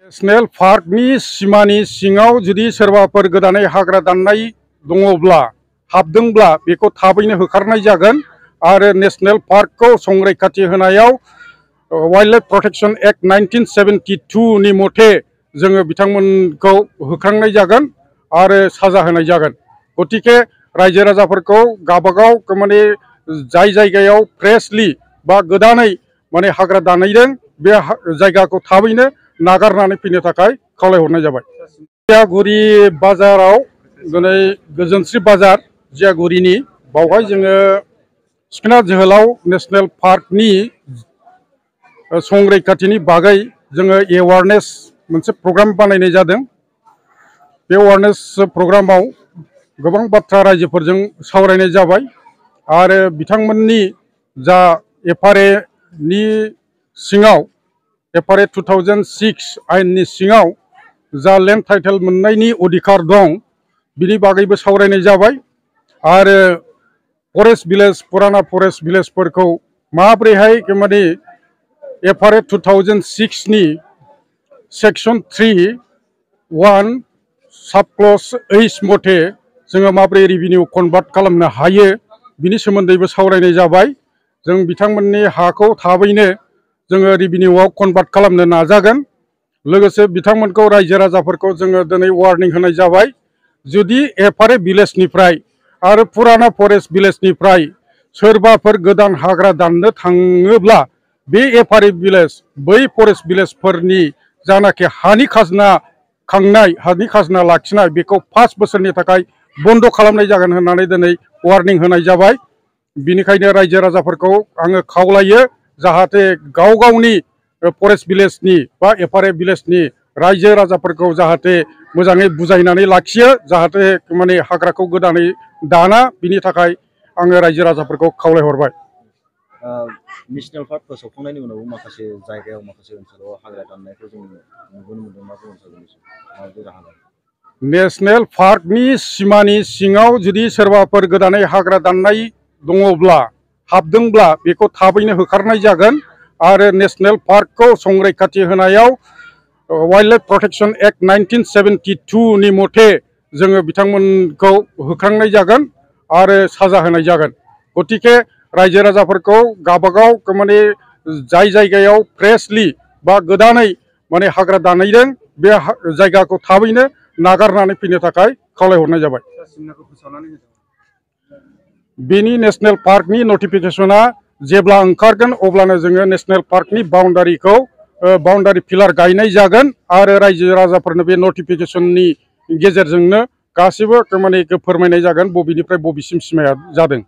National पार्कनि सिमानि सिङाव जुदि सोरबाफोर गोदानै हाग्रा दाननाय दङब्ला हाबदोंब्ला बेखौ थाबैनो होखारनाय जागोन आरो नेशनेल पार्कखौ संरैखाथि होनायाव वाइल्ड लाइफ प्रोटेक्शन एक्ट 1972 नि मथे जोङो बिथांमोनखौ होखारनाय जागोन आरो साजा होनाय जागोन। गतिके रायजो राजाफोरखौ गावबागाव माने जाय जायगायाव फ्रेशलि बा गोदानै माने हाग्रा दानहैदों बे जायगाखौ थाबैनो नागारनानै फैनो थाखाय खावलायहरनाय जाबाय। जियागुरि बाजाराव दिनै गोजोनस्रि बाजार जियागुरिनि बावहाय जोङो सिखोना जोहोलाव नेशनेल पार्कनि संरैखाथिनि बागै जोङो एवारनेस मोनसे प्रग्राम बानायनाय जादों। बे एवारनेस प्रग्रामाव गोबां बाथ्रा रायजोफोरजों सावरायनाय जाबाय आरो बिथांमोननि जा एफआरए नि सिङाव एफआरए 2006 आयेननि सिङाव जा लेन्ड टाइटेल मोननायनि अधिकार दं बिनि बागैबो सावरायनाय जाबाय आरो फरेस्ट भिलेज पुराना फरेस्ट भिलेजफोरखौ माब्रैहाय माने एफआरए 2006 नि सेक्सन 3(1) सब क्लज एइच मथे जोङो माब्रै रेभिनिउ कनभार्ट खालामनो हायो बिनि सोमोन्दैबो सावरायनाय जाबाय। जों बिथांमोननि हाखौ थाबैनो जोङो रेभिनिउआव कनभार्ट खालामनो नाजागोन। लोगोसे बिथांमोनखौ रायजो राजाफोरखौ जोङो दिनै वार्निं होनाय जाबाय, जुदि एफआरए भिलेजनिफ्राय आरो पुराना फरेस्ट भिलेजनिफ्राय सोरबाफोर गोदान हाग्रा दाननो थाङोब्ला बे एफआरए भिलेज बै फरेस्ट भिलेजफोरनि जानाखि हानि खाजोना खांनाय हानि खाजोना लाखिनाय बेखौ 5 बोसोरनि थाखाय बन्द खालामनाय जागोन होननानै दिनै वार्निं होनाय जाबाय। बिनिखायनो रायजो राजाफोरखौ आङो खावलायो जाहाथे गाव गावनि फरेस्ट भिलेजनि बा एफआरए भिलेजनि रायजो राजाफोरखौ जाहाथे मोजाङै बुजायनानै लाखियो, जाहाथे माने हाग्राखौ गोदानै दाना, बिनि थाखाय आङो रायजो राजाफोरखौ खावलायहरबाय। नेशनेल पार्क फोसावखांनायनि उनाव माखासे जायगायाव माखासे ओनसोलाव हाग्रा दाननायखौ जों नुबोनो मोनदों, मा बुंनो सानो? नेशनेल पार्कनि सिमानि सिङाव जुदि सोरबाफोर गोदानै हाग्रा दाननाय दङब्ला हाबदोंब्ला बेखौ थाबैनो होखारनाय जागोन आरो नेशनेल पार्कखौ संरैखाथि होनायाव वाइल्ड लाइफ प्रोटेक्शन एक्ट 1972 नि मथे जोङो बिथांमोनखौ होखारनाय जागोन आरो साजा होनाय जागोन। गतिके रायजो राजाफोरखौ गावबागाव माने जाय जायगायाव फ्रेशलि बा गोदानै माने हाग्रा दानहैदों बे जायगाखौ थाबैनो नागारनानै फैनो थाखाय खावलायहरनाय जाबाय। बेनि नेशनेल पार्कनि नटिफिकेशना जेब्ला ओंखारगोन अब्लानो जोङो नेशनेल पार्कनि बाउन्डारिखौ बाउन्डारि पिलार गायनाय जागोन आरो रायजो राजाफोरनो बे नटिफिकेशननि गेजेरजोंनो गासिबो माने फोरमायनाय जागोन बबेनिफ्राय बबेसिम सिमाया जादों।